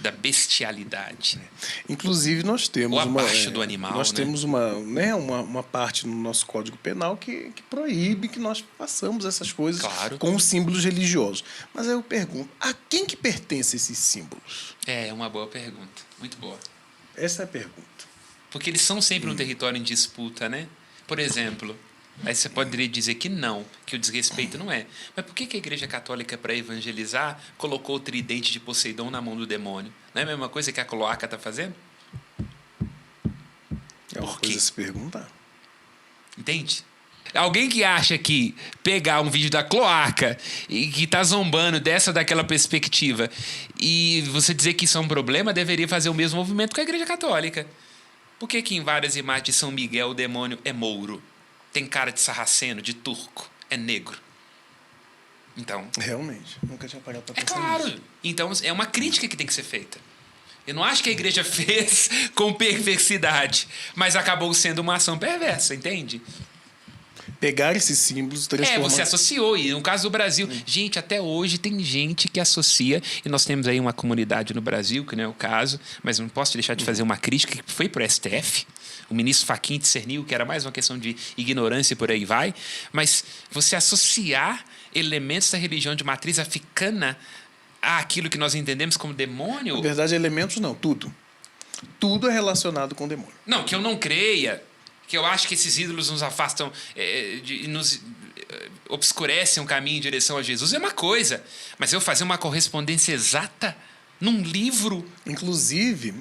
da bestialidade. Inclusive, nós temos Ou abaixo do animal, nós né? temos uma parte no nosso Código Penal que proíbe que nós façamos essas coisas Claro. com símbolos religiosos. Mas aí eu pergunto, a quem que pertencem esses símbolos? É uma boa pergunta, muito boa. Essa é a pergunta. Porque eles são sempre um território em disputa, né? Por exemplo, aí você poderia dizer que não, que o desrespeito não é. Mas por que a Igreja Católica, para evangelizar, colocou o tridente de Poseidon na mão do demônio? Não é a mesma coisa que a cloaca está fazendo? É uma Por quê? coisa a se perguntar. Entende? Alguém que acha que pegar um vídeo da cloaca e que tá zombando dessa daquela perspectiva e você dizer que isso é um problema, deveria fazer o mesmo movimento com a Igreja Católica. Por que em várias imagens de São Miguel o demônio é mouro? Tem cara de sarraceno, de turco, é negro. Então... Realmente, nunca tinha parado pra É pensar claro. nisso. Então é uma crítica que tem que ser feita. Eu não acho que a igreja fez com perversidade, mas acabou sendo uma ação perversa, entende? Pegar esses símbolos, transformar... Você associou. E no caso do Brasil, gente, até hoje tem gente que associa, e nós temos aí uma comunidade no Brasil, que não é o caso, mas não posso deixar de fazer uma crítica que foi para o STF. O ministro Fachin discerniu que era mais uma questão de ignorância e por aí vai. Mas você associar elementos da religião de matriz africana àquilo que nós entendemos como demônio... Na verdade, elementos não, tudo. Tudo é relacionado com o demônio. Não, que eu não creia, que eu acho que esses ídolos nos afastam, nos obscurecem o caminho em direção a Jesus, é uma coisa. Mas eu fazer uma correspondência exata num livro... Inclusive...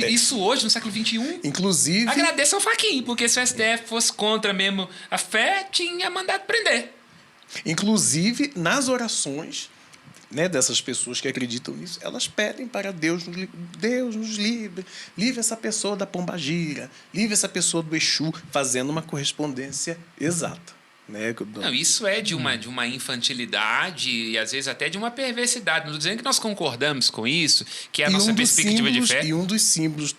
Isso hoje, no século XXI... Inclusive... Agradeço ao Fachin, porque se o STF fosse contra mesmo a fé, tinha mandado prender. Inclusive, nas orações, né, dessas pessoas que acreditam nisso, elas pedem para Deus nos livre essa pessoa da pombagira, livre essa pessoa do Exu, fazendo uma correspondência exata. Né? Não, isso é de uma infantilidade e às vezes até de uma perversidade. Não estou dizendo que nós concordamos com isso, que é a nossa perspectiva de fé. E um dos símbolos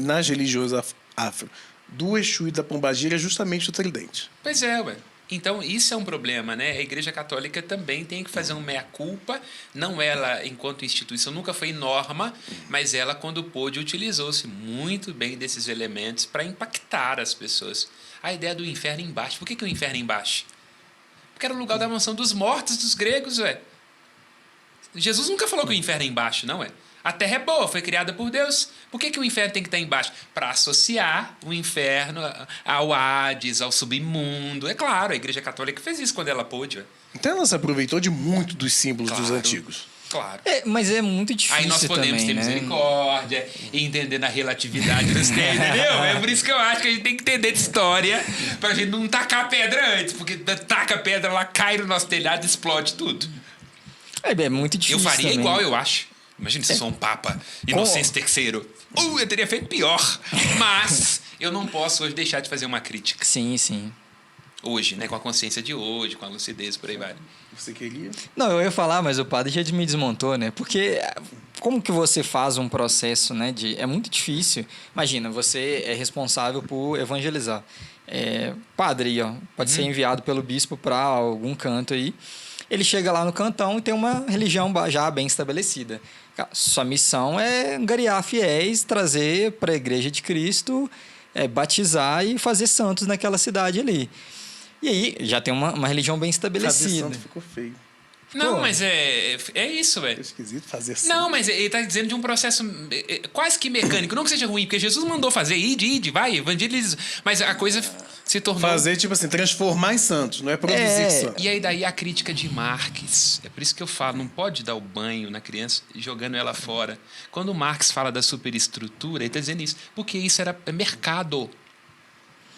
nas religiões afro do Exu e da pombagira é justamente o tridente. Pois é, ué. Então, isso é um problema, né? A Igreja Católica também tem que fazer um meia-culpa. Não ela, enquanto instituição, nunca foi norma, mas ela, quando pôde, utilizou-se muito bem desses elementos para impactar as pessoas. A ideia do inferno embaixo. Por que o inferno embaixo? Porque era o lugar da mansão dos mortos, dos gregos, ué. Jesus nunca falou que o inferno é embaixo, não é? A terra é boa, foi criada por Deus. Por que o inferno tem que estar embaixo? Para associar o inferno ao Hades, ao submundo. É claro, a Igreja Católica fez isso quando ela pôde. Então ela se aproveitou de muito dos símbolos dos antigos. Claro. Mas é muito difícil Aí nós podemos também, ter né? misericórdia e entender na relatividade dos tempos, entendeu? É por isso que eu acho que a gente tem que entender de história pra gente não tacar pedra antes, porque taca pedra lá, cai no nosso telhado e explode tudo. É muito difícil Eu faria também. igual, eu acho. Imagina se eu sou um papa, Inocêncio III. Eu teria feito pior. Mas eu não posso hoje deixar de fazer uma crítica. Sim, sim. Hoje, né? Com a consciência de hoje, com a lucidez, por aí vai. Você queria? Não, eu ia falar, mas o padre já me desmontou, né? Porque como que você faz um processo, né? É muito difícil. Imagina, você é responsável por evangelizar. Padre, ó, pode ser enviado pelo bispo para algum canto aí. Ele chega lá no cantão e tem uma religião já bem estabelecida. Sua missão é angariar fiéis, trazer para a Igreja de Cristo, batizar e fazer santos naquela cidade ali. E aí já tem uma religião bem Fazer estabelecida. santo ficou feio. Não, Pô. mas é isso, velho. É esquisito fazer santo. Não, mas ele está dizendo de um processo quase que mecânico. Não que seja ruim, porque Jesus mandou fazer, ide, vai, evangeliza. Mas a coisa se tornou... Fazer, tipo assim, transformar em santos, não é produzir santos. E aí daí a crítica de Marx. É por isso que eu falo, não pode dar o banho na criança jogando ela fora. Quando Marx fala da superestrutura, ele está dizendo isso. Porque isso era mercado.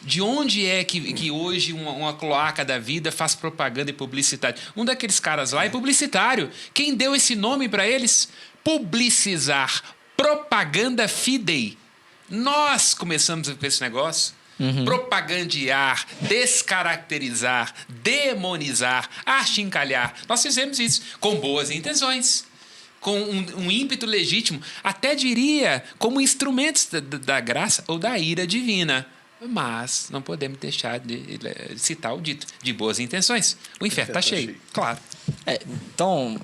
De onde é que hoje uma cloaca da vida faz propaganda e publicidade? Um daqueles caras lá é publicitário. Quem deu esse nome para eles? Publicizar. Propaganda fidei. Nós começamos com esse negócio. Propagandear, descaracterizar, demonizar, achincalhar. Nós fizemos isso com boas intenções, com um ímpeto legítimo, até diria como instrumentos da graça ou da ira divina. Mas não podemos deixar de citar o dito de boas intenções. O inferno está cheio, claro. Então,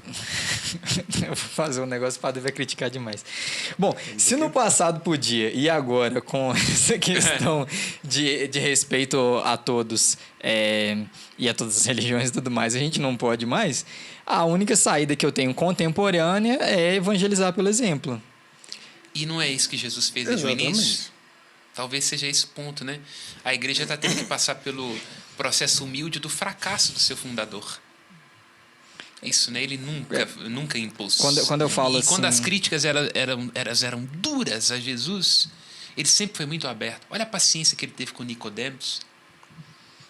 eu vou fazer um negócio para vai criticar demais. Bom, se no passado podia e agora com essa questão de respeito a todos e a todas as religiões e tudo mais, a gente não pode mais, a única saída que eu tenho contemporânea é evangelizar pelo exemplo. E não é isso que Jesus fez desde o início? Talvez seja esse o ponto, né? A igreja está tendo que passar pelo processo humilde do fracasso do seu fundador. Isso, né? Ele nunca impôs. Quando eu falo e quando assim... as críticas eram duras a Jesus, ele sempre foi muito aberto. Olha a paciência que ele teve com Nicodemos.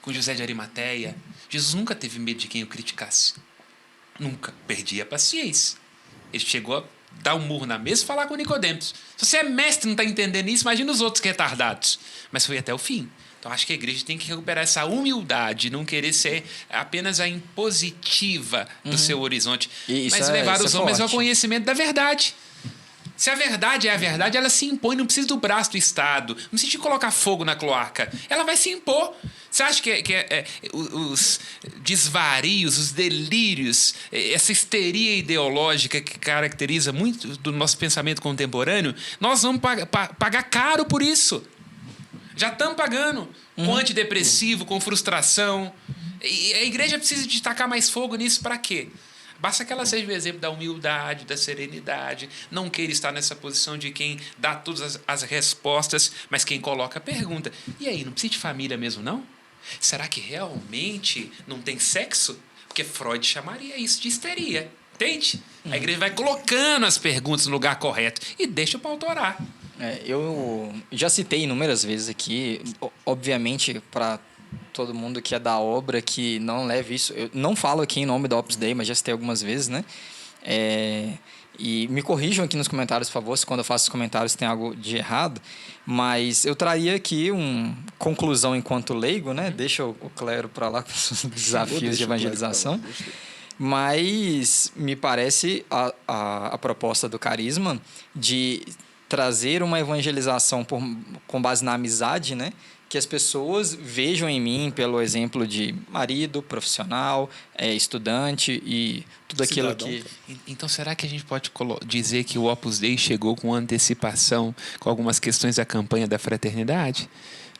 com José de Arimateia. Jesus nunca teve medo de quem o criticasse. Nunca. Perdia a paciência. Ele chegou a dar um murro na mesa e falar com Nicodemos. Se você é mestre e não está entendendo isso, imagina os outros retardados. Mas foi até o fim. Então, acho que a igreja tem que recuperar essa humildade, não querer ser apenas a impositiva do seu horizonte, mas levar os homens ao conhecimento da verdade. Se a verdade é a verdade, ela se impõe, não precisa do braço do Estado, não precisa de colocar fogo na cloaca, ela vai se impor. Você acha que os desvarios, os delírios, essa histeria ideológica que caracteriza muito do nosso pensamento contemporâneo, nós vamos pagar caro por isso? Já estamos pagando com antidepressivo, com frustração. E a igreja precisa de tacar mais fogo nisso para quê? Basta que ela seja o exemplo da humildade, da serenidade, não queira estar nessa posição de quem dá todas as respostas, mas quem coloca a pergunta. E aí, não precisa de família mesmo, não? Será que realmente não tem sexo? Porque Freud chamaria isso de histeria, entende? A igreja vai colocando as perguntas no lugar correto e deixa o pau torar. Eu já citei inúmeras vezes aqui, obviamente, para todo mundo que é da obra, que não leve isso... Eu não falo aqui em nome da Opus Dei, mas já citei algumas vezes, né? E me corrijam aqui nos comentários, por favor, se quando eu faço os comentários tem algo de errado, mas eu traria aqui uma conclusão enquanto leigo, né? Deixa o clero para lá com os desafios de evangelização. Mas me parece a proposta do carisma de trazer uma evangelização com base na amizade, né? Que as pessoas vejam em mim pelo exemplo de marido, profissional, estudante e tudo aquilo Cidadão. que... Então, será que a gente pode dizer que o Opus Dei chegou com antecipação com algumas questões da campanha da fraternidade?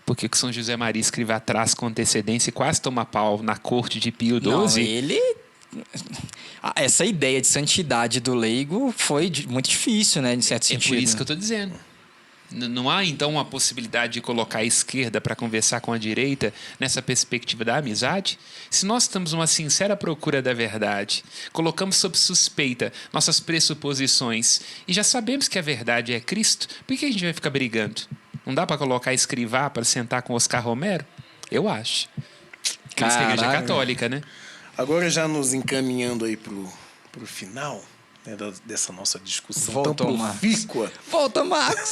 Porque que São José Maria escreve atrás com antecedência e quase toma pau na corte de Pio XII? Não, ele... Essa ideia de santidade do leigo foi muito difícil, né, em certo sentido. É por isso que eu estou dizendo. Não há, então, uma possibilidade de colocar a esquerda para conversar com a direita nessa perspectiva da amizade? Se nós estamos numa sincera procura da verdade, colocamos sob suspeita nossas pressuposições e já sabemos que a verdade é Cristo, por que a gente vai ficar brigando? Não dá para colocar Escrivá para sentar com Oscar Romero? Eu acho. Por isso que a igreja é católica, né? Agora, já nos encaminhando aí pro final, né, dessa nossa discussão Volta, tão profícua. Volta, Max!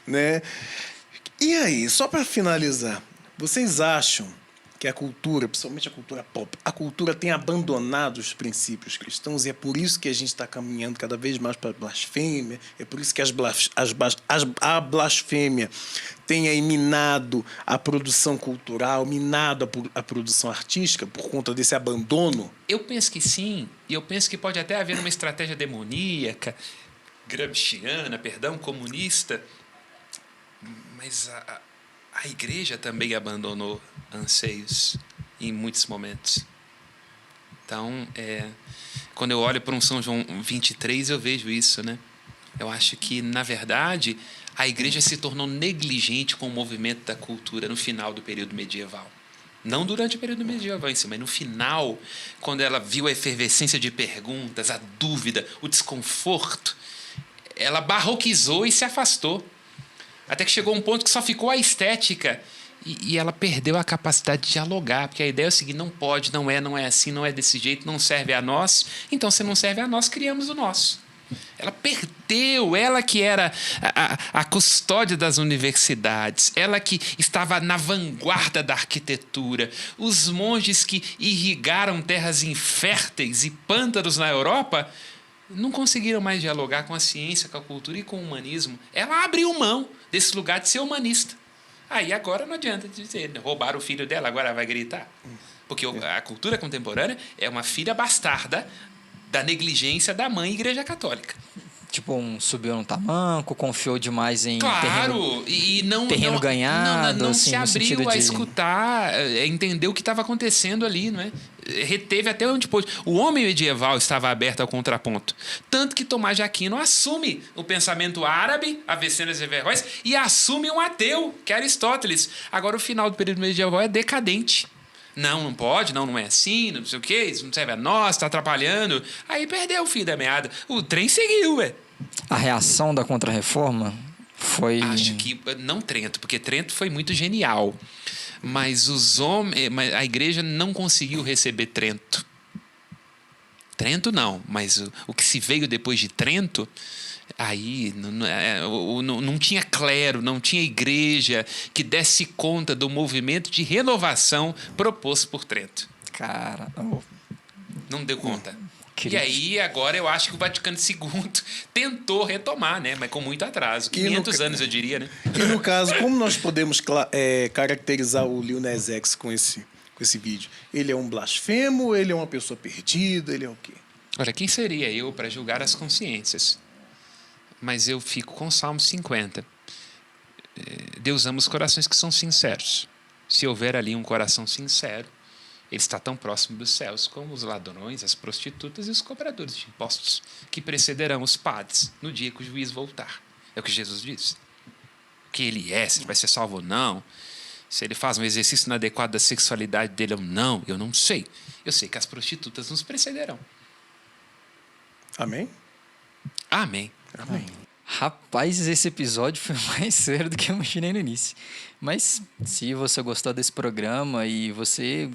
Né? E aí, só para finalizar, vocês acham que a cultura, principalmente a cultura pop, a cultura tem abandonado os princípios cristãos e é por isso que a gente está caminhando cada vez mais para a blasfêmia, é por isso que a blasfêmia tem aí minado a produção cultural, minado a produção artística por conta desse abandono? Eu penso que sim, e eu penso que pode até haver uma estratégia demoníaca, gramsciana, comunista, mas a igreja também abandonou anseios em muitos momentos. Então, quando eu olho para um São João 23, eu vejo isso, né? Eu acho que, na verdade, a igreja se tornou negligente com o movimento da cultura no final do período medieval. Não durante o período medieval em si, mas no final, quando ela viu a efervescência de perguntas, a dúvida, o desconforto, ela barroquizou e se afastou. Até que chegou um ponto que só ficou a estética e ela perdeu a capacidade de dialogar, porque a ideia é o seguinte: não pode, não é assim, não é desse jeito, não serve a nós, então se não serve a nós, criamos o nosso. Ela perdeu, ela que era a custódia das universidades, ela que estava na vanguarda da arquitetura, os monges que irrigaram terras inférteis e pântanos na Europa não conseguiram mais dialogar com a ciência, com a cultura e com o humanismo. Ela abriu mão desse lugar de ser humanista. Aí agora não adianta dizer, roubaram o filho dela, agora vai gritar. Porque a cultura contemporânea é uma filha bastarda da negligência da mãe Igreja Católica. Tipo, subiu no tamanco, confiou demais em terreno ganhado. Não assim, se abriu a escutar, a entender o que estava acontecendo ali, não é? Reteve até onde pôde. O homem medieval estava aberto ao contraponto. Tanto que Tomás de Aquino assume o pensamento árabe, Avicena e Averroes, e assume um ateu, que é Aristóteles. Agora, o final do período medieval é decadente. Não pode, não é assim, não sei o quê, isso não serve a nós, está atrapalhando. Aí perdeu o fio da meada. O trem seguiu, ué. A reação da Contra-Reforma foi... Acho que não Trento, porque Trento foi muito genial. Mas a igreja não conseguiu receber Trento. Trento não, mas o que se veio depois de Trento, aí não tinha clero, não tinha igreja que desse conta do movimento de renovação proposto por Trento. Cara, Não deu conta. Crítico. E aí, agora eu acho que o Vaticano II tentou retomar, né? Mas com muito atraso. 500 anos, eu diria, né? E no caso, como nós podemos caracterizar o Lil Nas X com esse vídeo? Ele é um blasfemo? Ele é uma pessoa perdida? Ele é o quê? Olha, quem seria eu para julgar as consciências? Mas eu fico com o Salmo 50. Deus ama os corações que são sinceros. Se houver ali um coração sincero, ele está tão próximo dos céus como os ladrões, as prostitutas e os cobradores de impostos, que precederão os padres no dia que o juiz voltar. É o que Jesus disse. O que ele é, se ele vai ser salvo ou não, se ele faz um exercício inadequado da sexualidade dele ou não, eu não sei. Eu sei que as prostitutas nos precederão. Amém? Amém. Amém. Rapaz, esse episódio foi mais sério do que eu imaginei no início. Mas se você gostou desse programa e você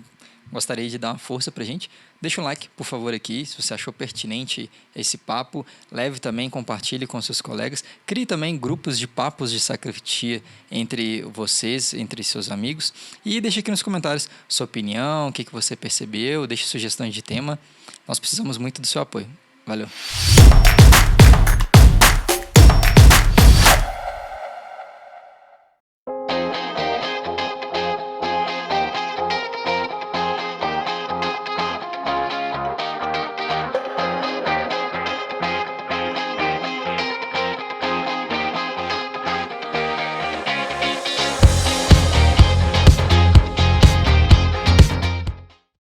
gostaria de dar uma força pra gente, deixa um like, por favor, aqui. Se você achou pertinente esse papo, leve também, compartilhe com seus colegas. Crie também grupos de papos de sacristia entre vocês, entre seus amigos. E deixe aqui nos comentários sua opinião, o que você percebeu, deixe sugestões de tema. Nós precisamos muito do seu apoio. Valeu!